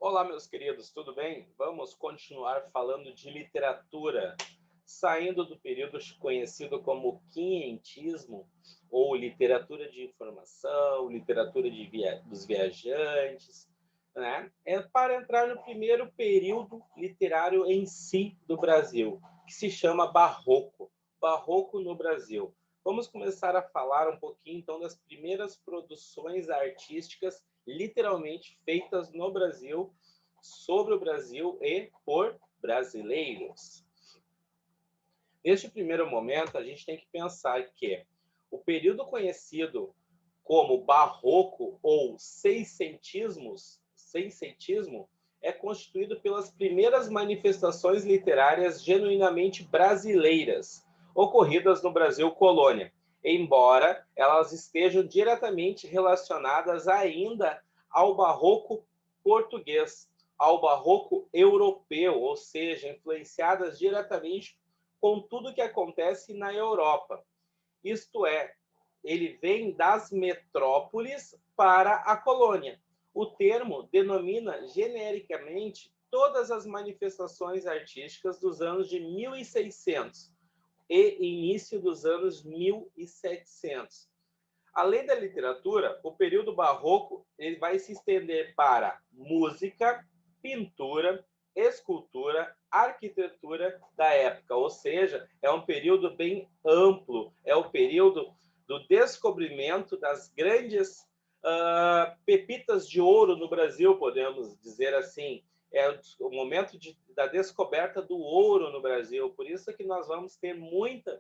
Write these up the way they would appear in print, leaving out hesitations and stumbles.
Olá, meus queridos, tudo bem? Vamos continuar falando de literatura, saindo do período conhecido como quinhentismo, ou literatura de informação, literatura dos viajantes, né? É para entrar no primeiro período literário em si do Brasil, que se chama Barroco. Barroco no Brasil. Vamos começar a falar um pouquinho, então, das primeiras produções artísticas literalmente feitas no Brasil, sobre o Brasil e por brasileiros. Neste primeiro momento, a gente tem que pensar que o período conhecido como barroco ou seiscentismo é constituído pelas primeiras manifestações literárias genuinamente brasileiras ocorridas no Brasil colônia, embora elas estejam diretamente relacionadas ainda ao barroco português, ao barroco europeu, ou seja, influenciadas diretamente com tudo que acontece na Europa. Isto é, ele vem das metrópoles para a colônia. O termo denomina genericamente todas as manifestações artísticas dos anos de 1600 e início dos anos 1700. Além da literatura, o período barroco ele vai se estender para música, pintura, escultura, arquitetura da época, ou seja, é um período bem amplo, é o período do descobrimento das grandes pepitas de ouro no Brasil, podemos dizer assim. É o momento da descoberta do ouro no Brasil, por isso que nós vamos ter muita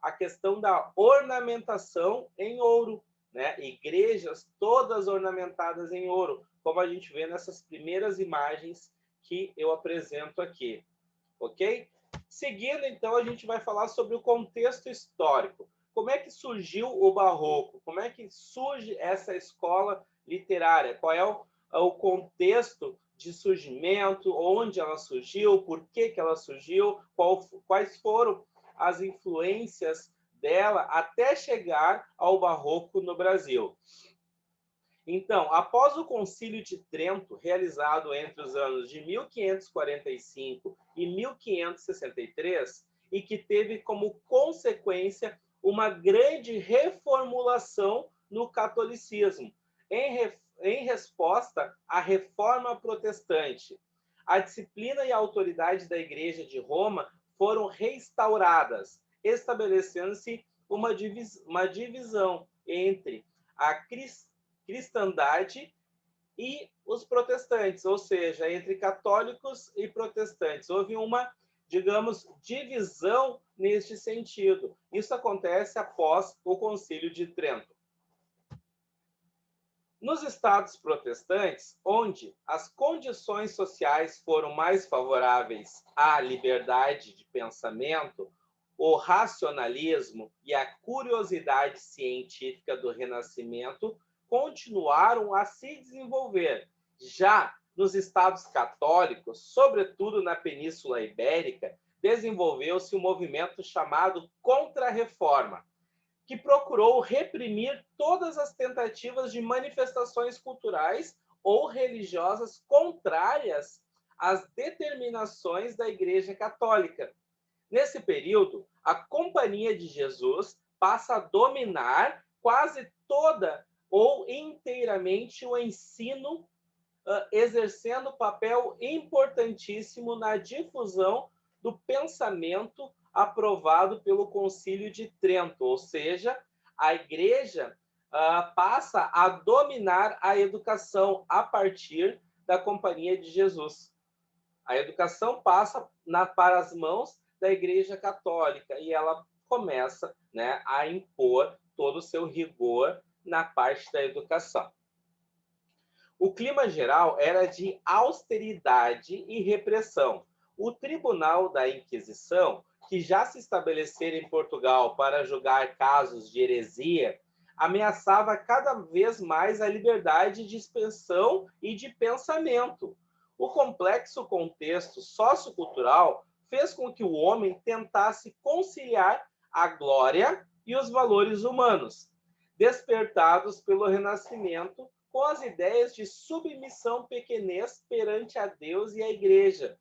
a questão da ornamentação em ouro, né? Igrejas todas ornamentadas em ouro, como a gente vê nessas primeiras imagens que eu apresento aqui, ok? Seguindo, então, a gente vai falar sobre o contexto histórico. Como é que surgiu o Barroco? Como é que surge essa escola literária? Qual é o contexto de surgimento? Onde ela surgiu? Por que ela surgiu? Quais foram as influências dela até chegar ao Barroco no Brasil? Então, após o Concílio de Trento, realizado entre os anos de 1545 e 1563, e que teve como consequência uma grande reformulação no catolicismo, em resposta à Reforma Protestante. A disciplina e a autoridade da Igreja de Roma foram restauradas, estabelecendo-se uma divisão entre a cristandade e os protestantes, ou seja, entre católicos e protestantes. Houve uma, digamos, divisão neste sentido. Isso acontece após o Concílio de Trento. Nos estados protestantes, onde as condições sociais foram mais favoráveis à liberdade de pensamento, o racionalismo e a curiosidade científica do Renascimento continuaram a se desenvolver. Já nos estados católicos, sobretudo na Península Ibérica, desenvolveu-se um movimento chamado Contra-Reforma, que procurou reprimir todas as tentativas de manifestações culturais ou religiosas contrárias às determinações da Igreja Católica. Nesse período, a Companhia de Jesus passa a dominar quase toda ou inteiramente o ensino, exercendo papel importantíssimo na difusão do pensamento aprovado pelo Concílio de Trento, ou seja, a Igreja passa a dominar a educação a partir da Companhia de Jesus. A educação passa para as mãos da Igreja Católica e ela começa, né, a impor todo o seu rigor na parte da educação. O clima geral era de austeridade e repressão. O Tribunal da Inquisição, que já se estabelecera em Portugal para julgar casos de heresia, ameaçava cada vez mais a liberdade de expressão e de pensamento. O complexo contexto sociocultural fez com que o homem tentasse conciliar a glória e os valores humanos, despertados pelo Renascimento, com as ideias de submissão pequenez perante a Deus e a Igreja.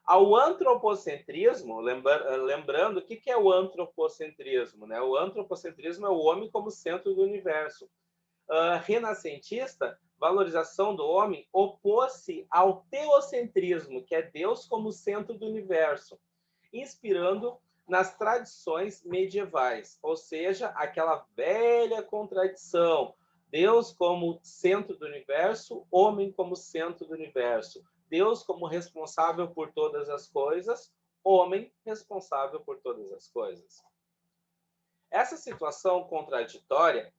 Ao antropocentrismo, lembrando, o que é o antropocentrismo? Né? O antropocentrismo é o homem como centro do universo. Renascentista, valorização do homem, opôs-se ao teocentrismo, que é Deus como centro do universo, inspirando nas tradições medievais, ou seja, aquela velha contradição, Deus como centro do universo, homem como centro do universo, Deus como responsável por todas as coisas, homem responsável por todas as coisas. Essa situação contraditória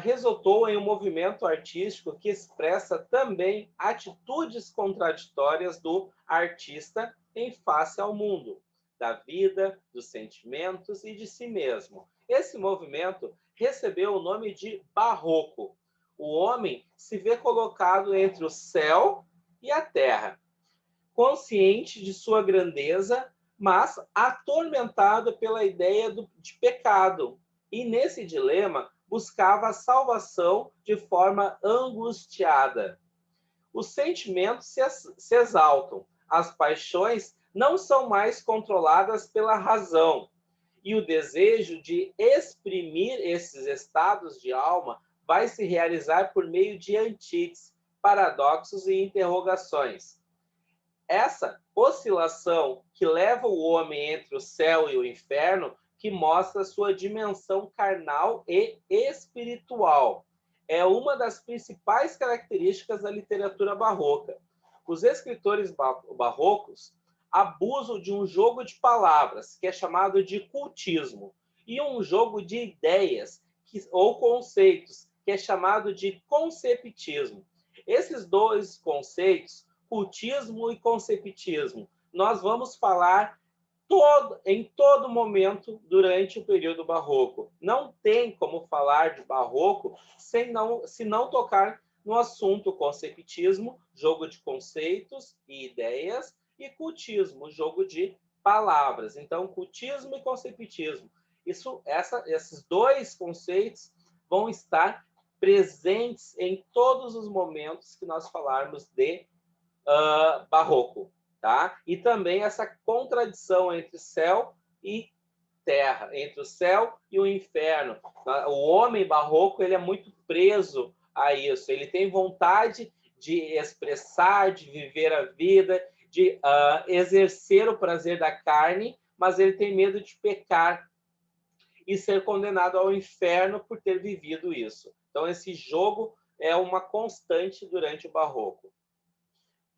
resultou em um movimento artístico que expressa também atitudes contraditórias do artista em face ao mundo, da vida, dos sentimentos e de si mesmo. Esse movimento recebeu o nome de barroco. O homem se vê colocado entre o céu e a terra, consciente de sua grandeza, mas atormentado pela ideia de pecado. E nesse dilema buscava a salvação de forma angustiada. Os sentimentos se exaltam, as paixões não são mais controladas pela razão, e o desejo de exprimir esses estados de alma vai se realizar por meio de antíteses, paradoxos e interrogações. Essa oscilação que leva o homem entre o céu e o inferno, que mostra sua dimensão carnal e espiritual, é uma das principais características da literatura barroca. Os escritores barrocos abusam de um jogo de palavras, que é chamado de cultismo, e um jogo de ideias ou conceitos, que é chamado de conceptismo. Esses dois conceitos, cultismo e conceptismo, nós vamos falar em todo momento durante o período barroco. Não tem como falar de barroco se não tocar no assunto conceptismo, jogo de conceitos e ideias, e cultismo, jogo de palavras. Então, cultismo e conceptismo. Esses dois conceitos vão estar presentes em todos os momentos que nós falarmos de barroco, tá? E também essa contradição entre céu e terra, entre o céu e o inferno. O homem barroco, ele é muito preso a isso. Ele tem vontade de expressar, de viver a vida, de exercer o prazer da carne, mas ele tem medo de pecar e ser condenado ao inferno por ter vivido isso. Então, esse jogo é uma constante durante o barroco.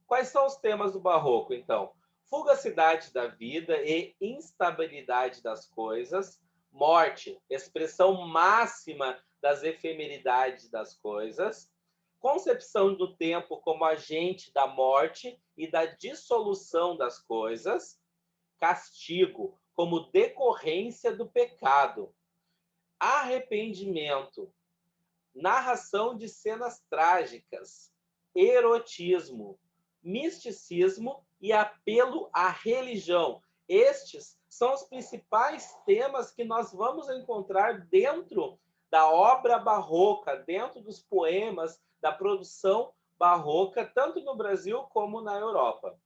Quais são os temas do barroco, então? Fugacidade da vida e instabilidade das coisas, morte, expressão máxima das efemeridades das coisas, concepção do tempo como agente da morte e da dissolução das coisas, castigo como decorrência do pecado, arrependimento, narração de cenas trágicas, erotismo, misticismo e apelo à religião. Estes são os principais temas que nós vamos encontrar dentro da obra barroca, dentro dos poemas, da produção barroca, tanto no Brasil como na Europa.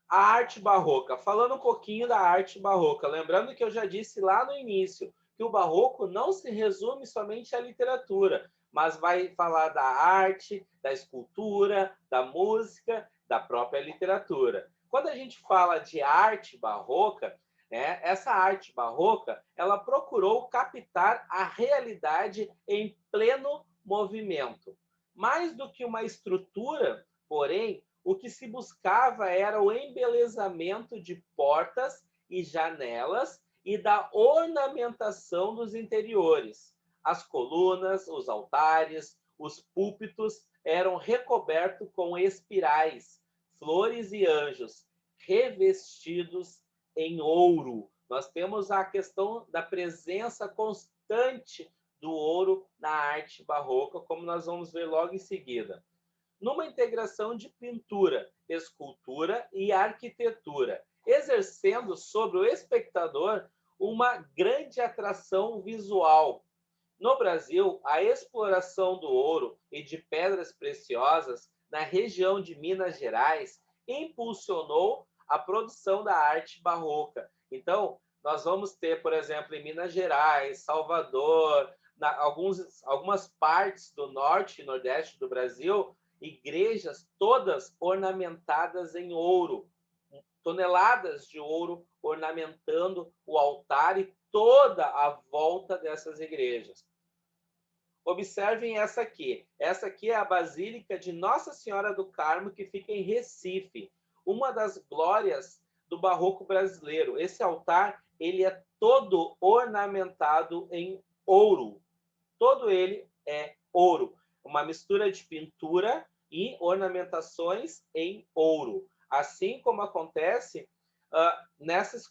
A arte barroca. Falando um pouquinho da arte barroca, lembrando que eu já disse lá no início que o barroco não se resume somente à literatura, mas vai falar da arte, da escultura, da música, da própria literatura. Quando a gente fala de arte barroca, essa arte barroca, ela procurou captar a realidade em pleno movimento. Mais do que uma estrutura, porém, o que se buscava era o embelezamento de portas e janelas e da ornamentação dos interiores. As colunas, os altares, os púlpitos eram recobertos com espirais, flores e anjos, revestidos em ouro. Nós temos a questão da presença constante do ouro na arte barroca, como nós vamos ver logo em seguida. Numa integração de pintura, escultura e arquitetura, exercendo sobre o espectador uma grande atração visual, No Brasil, a exploração do ouro e de pedras preciosas na região de Minas Gerais impulsionou a produção da arte barroca. Então, nós vamos ter, por exemplo, em Minas Gerais, Salvador, algumas partes do norte e nordeste do Brasil, igrejas todas ornamentadas em ouro, toneladas de ouro ornamentando o altar e toda a volta dessas igrejas. Observem essa aqui. Essa aqui é a Basílica de Nossa Senhora do Carmo, que fica em Recife, uma das glórias do barroco brasileiro. Esse altar, ele é todo ornamentado em ouro. Todo ele é ouro. Uma mistura de pintura e ornamentações em ouro. Assim como acontece nessas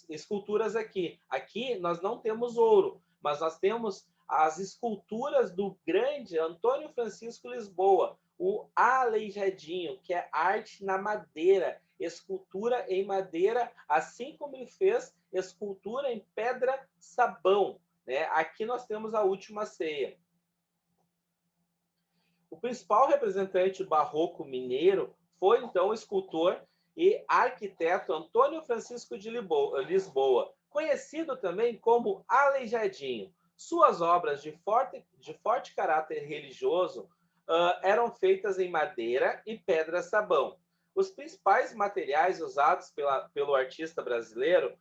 esculturas aqui. Aqui nós não temos ouro, mas nós temos as esculturas do grande Antônio Francisco Lisboa, o Aleijadinho, que é arte na madeira, escultura em madeira, assim como ele fez escultura em pedra-sabão. Né? Aqui nós temos a Última Ceia. O principal representante barroco mineiro foi, então, o escultor e arquiteto Antônio Francisco de Lisboa, conhecido também como Aleijadinho. Suas obras de forte caráter religioso eram feitas em madeira e pedra-sabão. Os principais materiais usados pelo artista brasileiro,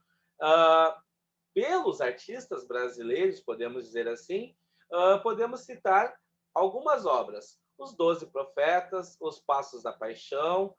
pelos artistas brasileiros, podemos dizer assim, podemos citar algumas obras. Os 12 Profetas, Os Passos da Paixão,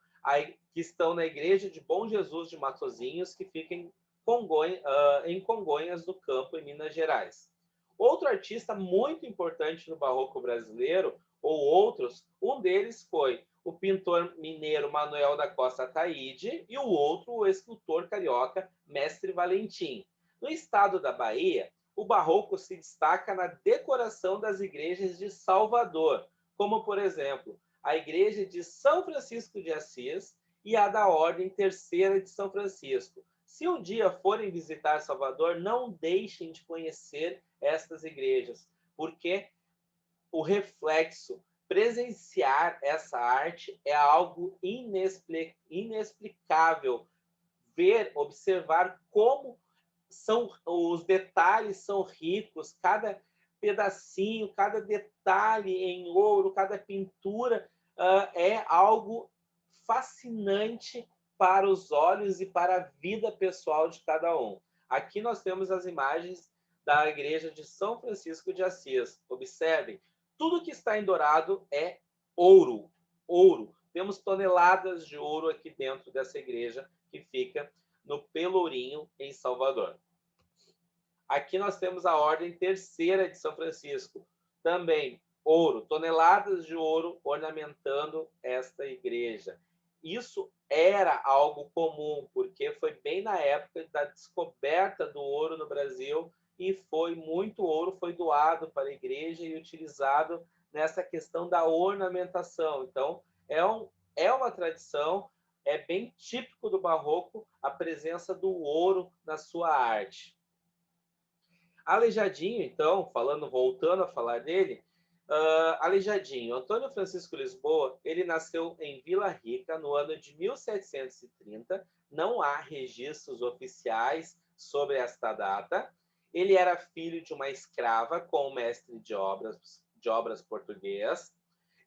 que estão na Igreja de Bom Jesus de Matozinhos, que fica em Congonhas do Campo, em Minas Gerais. Outro artista muito importante no barroco brasileiro, ou outros, um deles foi o pintor mineiro Manuel da Costa Ataíde e o outro, o escultor carioca Mestre Valentim. No estado da Bahia, o barroco se destaca na decoração das igrejas de Salvador, como, por exemplo, a igreja de São Francisco de Assis e a da Ordem Terceira de São Francisco. Se um dia forem visitar Salvador, não deixem de conhecer estas igrejas, porque o reflexo, presenciar essa arte é algo inexplicável. Ver, observar como os detalhes são ricos, cada pedacinho, cada detalhe em ouro, cada pintura é algo fascinante para os olhos e para a vida pessoal de cada um. Aqui nós temos as imagens da igreja de São Francisco de Assis. Observem, tudo que está em dourado é ouro, ouro. Temos toneladas de ouro aqui dentro dessa igreja que fica no Pelourinho, em Salvador. Aqui nós temos a Ordem Terceira de São Francisco. Também ouro, toneladas de ouro ornamentando esta igreja. Isso era algo comum, porque foi bem na época da descoberta do ouro no Brasil e muito ouro foi doado para a igreja e utilizado nessa questão da ornamentação. Então, é uma tradição, é bem típico do barroco a presença do ouro na sua arte. Aleijadinho, então, voltando a falar dele, Aleijadinho, Antônio Francisco Lisboa, ele nasceu em Vila Rica no ano de 1730, não há registros oficiais sobre esta data. Ele era filho de uma escrava com um mestre de obras português.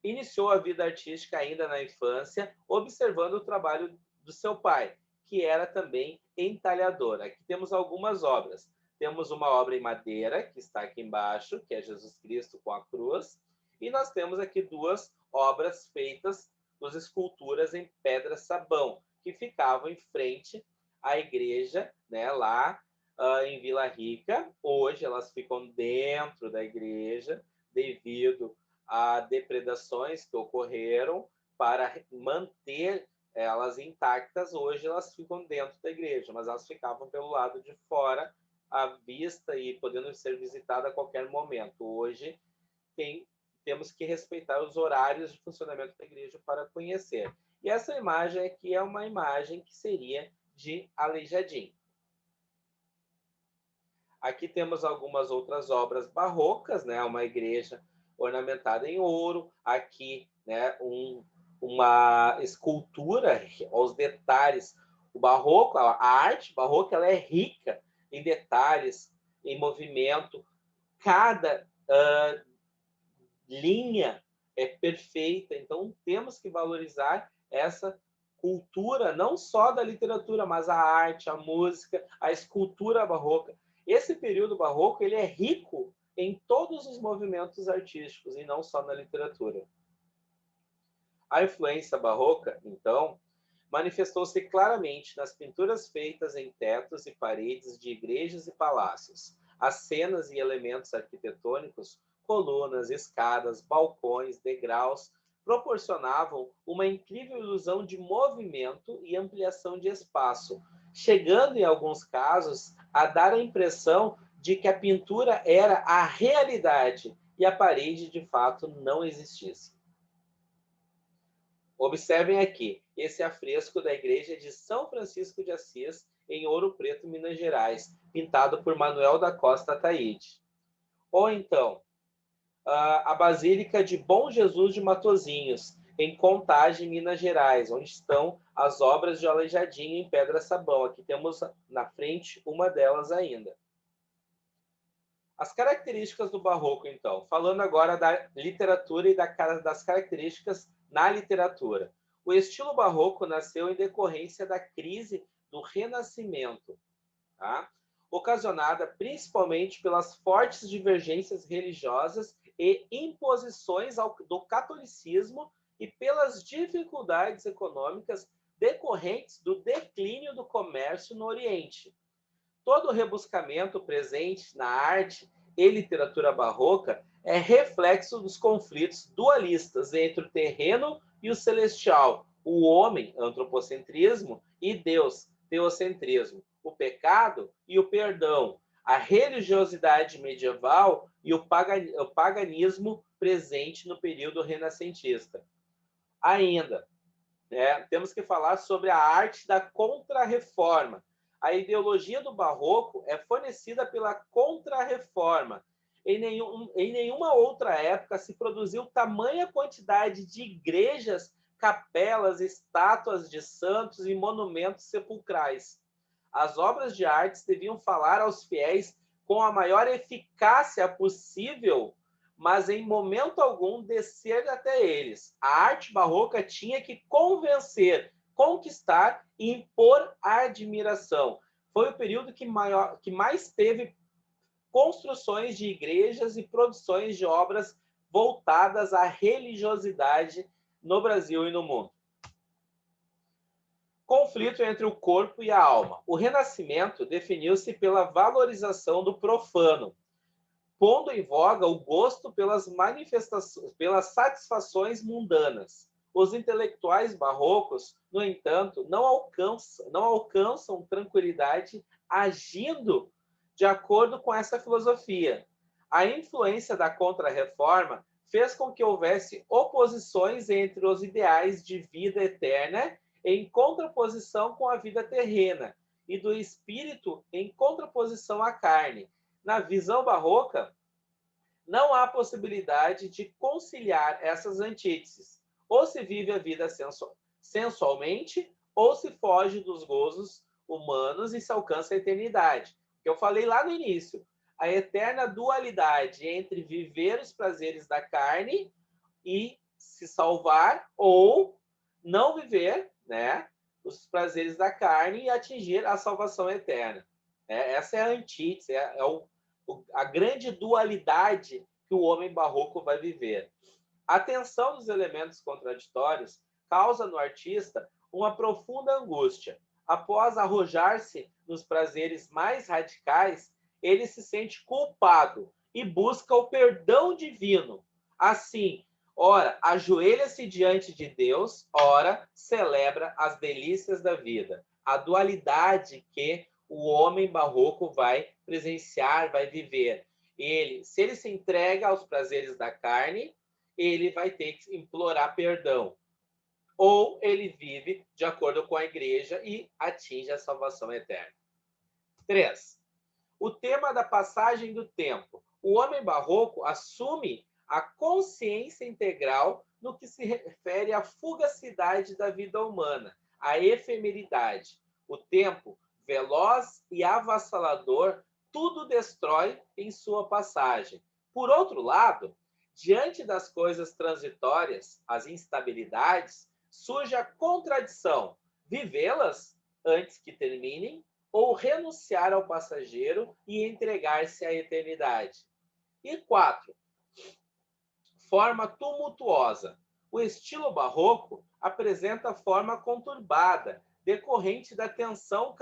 Iniciou a vida artística ainda na infância, observando o trabalho do seu pai, que era também entalhador. Aqui temos algumas obras. Temos uma obra em madeira, que está aqui embaixo, que é Jesus Cristo com a cruz. E nós temos aqui duas obras feitas, duas esculturas em pedra-sabão, que ficavam em frente à igreja, né, lá em Vila Rica. Hoje elas ficam dentro da igreja, devido a depredações que ocorreram. Para manter elas intactas, hoje elas ficam dentro da igreja, mas elas ficavam pelo lado de fora, à vista e podendo ser visitada a qualquer momento. Hoje temos que respeitar os horários de funcionamento da igreja para conhecer. E essa imagem aqui é uma imagem que seria de Aleijadinho. Aqui temos algumas outras obras barrocas, né? Uma igreja ornamentada em ouro. Aqui, né? Uma escultura, os detalhes. O barroco, a arte barroca, ela é rica em detalhes, em movimento. Cada linha é perfeita. Então, temos que valorizar essa cultura, não só da literatura, mas a arte, a música, a escultura barroca. Esse período barroco ele é rico em todos os movimentos artísticos e não só na literatura. A influência barroca, então, manifestou-se claramente nas pinturas feitas em tetos e paredes de igrejas e palácios. As cenas e elementos arquitetônicos, colunas, escadas, balcões, degraus, proporcionavam uma incrível ilusão de movimento e ampliação de espaço, chegando, em alguns casos, a dar a impressão de que a pintura era a realidade e a parede, de fato, não existisse. Observem aqui, esse afresco da igreja de São Francisco de Assis, em Ouro Preto, Minas Gerais, pintado por Manuel da Costa Ataíde. Ou então, a Basílica de Bom Jesus de Matozinhos, em Contagem, Minas Gerais, onde estão as obras de Aleijadinho em pedra-sabão. Aqui temos na frente uma delas ainda. As características do barroco, então. Falando agora da literatura e das características na literatura. O estilo barroco nasceu em decorrência da crise do Renascimento, tá? Ocasionada principalmente pelas fortes divergências religiosas e imposições do catolicismo e pelas dificuldades econômicas decorrentes do declínio do comércio no Oriente. Todo o rebuscamento presente na arte e literatura barroca é reflexo dos conflitos dualistas entre o terreno e o celestial, o homem, antropocentrismo, e Deus, teocentrismo, o pecado e o perdão, a religiosidade medieval e o paganismo presente no período renascentista. Ainda, temos que falar sobre a arte da Contra-Reforma. A ideologia do barroco é fornecida pela Contra-Reforma. Em nenhuma outra época se produziu tamanha quantidade de igrejas, capelas, estátuas de santos e monumentos sepulcrais. As obras de artes deviam falar aos fiéis com a maior eficácia possível, mas em momento algum descer até eles. A arte barroca tinha que convencer, conquistar e impor a admiração. Foi o período que mais teve construções de igrejas e produções de obras voltadas à religiosidade no Brasil e no mundo. Conflito entre o corpo e a alma. O Renascimento definiu-se pela valorização do profano, pondo em voga o gosto pelas manifestações, pelas satisfações mundanas. Os intelectuais barrocos, no entanto, não alcançam tranquilidade agindo de acordo com essa filosofia. A influência da Contra-Reforma fez com que houvesse oposições entre os ideais de vida eterna em contraposição com a vida terrena e do espírito em contraposição à carne. Na visão barroca, não há possibilidade de conciliar essas antíteses. Ou se vive a vida sensualmente, ou se foge dos gozos humanos e se alcança a eternidade. Que eu falei lá no início, a eterna dualidade entre viver os prazeres da carne e se salvar, ou não viver, né, os prazeres da carne e atingir a salvação eterna. Essa é a antítese, a grande dualidade que o homem barroco vai viver. A tensão dos elementos contraditórios causa no artista uma profunda angústia. Após arrojar-se nos prazeres mais radicais, ele se sente culpado e busca o perdão divino. Assim, ora, ajoelha-se diante de Deus, ora, celebra as delícias da vida. A dualidade que o homem barroco vai presenciar, vai viver. Se ele se entrega aos prazeres da carne, ele vai ter que implorar perdão. Ou ele vive de acordo com a igreja e atinge a salvação eterna. 3. O tema da passagem do tempo. O homem barroco assume a consciência integral no que se refere à fugacidade da vida humana, à efemeridade. O tempo, veloz e avassalador, tudo destrói em sua passagem. Por outro lado, diante das coisas transitórias, as instabilidades, surge a contradição: vivê-las antes que terminem ou renunciar ao passageiro e entregar-se à eternidade. E 4. Forma tumultuosa. O estilo barroco apresenta forma conturbada, decorrente da tensão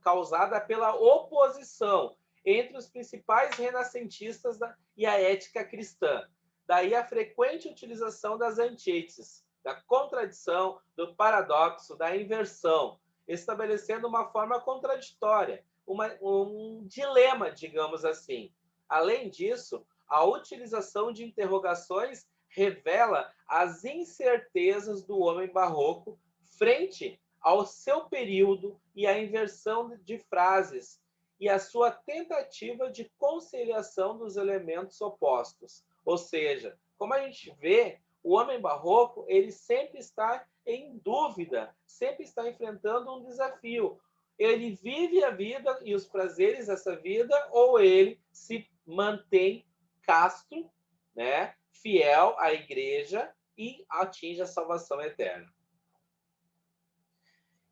causada pela oposição entre os principais renascentistas e a ética cristã. Daí a frequente utilização das antíteses, da contradição, do paradoxo, da inversão, estabelecendo uma forma contraditória, um dilema, digamos assim. Além disso, a utilização de interrogações revela as incertezas do homem barroco frente ao seu período e a inversão de frases e a sua tentativa de conciliação dos elementos opostos. Ou seja, como a gente vê, o homem barroco ele sempre está em dúvida, sempre está enfrentando um desafio. Ele vive a vida e os prazeres dessa vida ou ele se mantém casto, né, fiel à igreja e atinge a salvação eterna.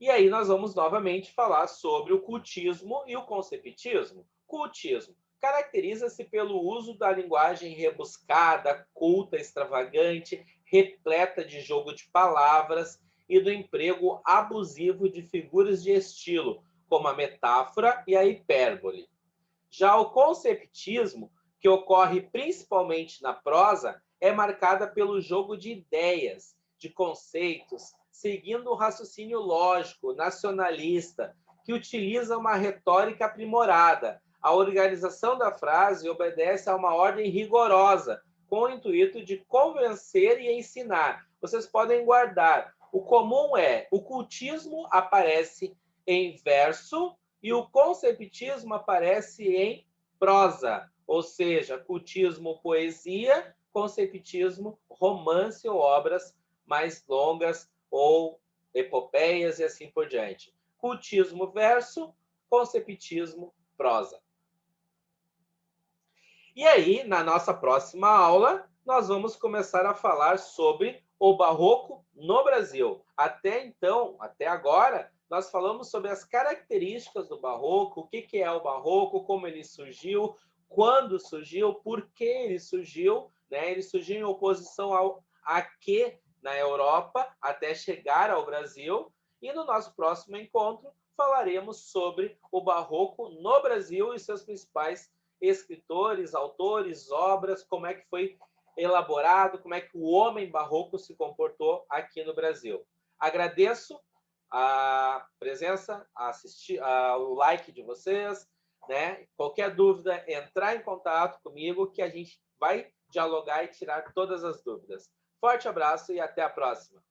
E aí nós vamos novamente falar sobre o cultismo e o concepitismo. Cultismo caracteriza-se pelo uso da linguagem rebuscada, culta, extravagante, repleta de jogo de palavras e do emprego abusivo de figuras de estilo, como a metáfora e a hipérbole. Já o conceptismo, que ocorre principalmente na prosa, é marcada pelo jogo de ideias, de conceitos, seguindo o raciocínio lógico, nacionalista, que utiliza uma retórica aprimorada. A organização da frase obedece a uma ordem rigorosa, com o intuito de convencer e ensinar. Vocês podem guardar. O comum é o cultismo aparece em verso e o conceptismo aparece em prosa, ou seja, cultismo, poesia, conceptismo, romance ou obras mais longas ou epopeias e assim por diante. Cultismo, verso, conceptismo, prosa. E aí, na nossa próxima aula, nós vamos começar a falar sobre o barroco no Brasil. Até então, até agora, nós falamos sobre as características do barroco, o que é o barroco, como ele surgiu, quando surgiu, por que ele surgiu, né? Ele surgiu em oposição a quê na Europa até chegar ao Brasil. E no nosso próximo encontro falaremos sobre o barroco no Brasil e seus principais escritores, autores, obras, como é que foi elaborado, como é que o homem barroco se comportou aqui no Brasil. Agradeço a presença, o like de vocês, né? Qualquer dúvida, entrar em contato comigo que a gente vai dialogar e tirar todas as dúvidas. Forte abraço e até a próxima.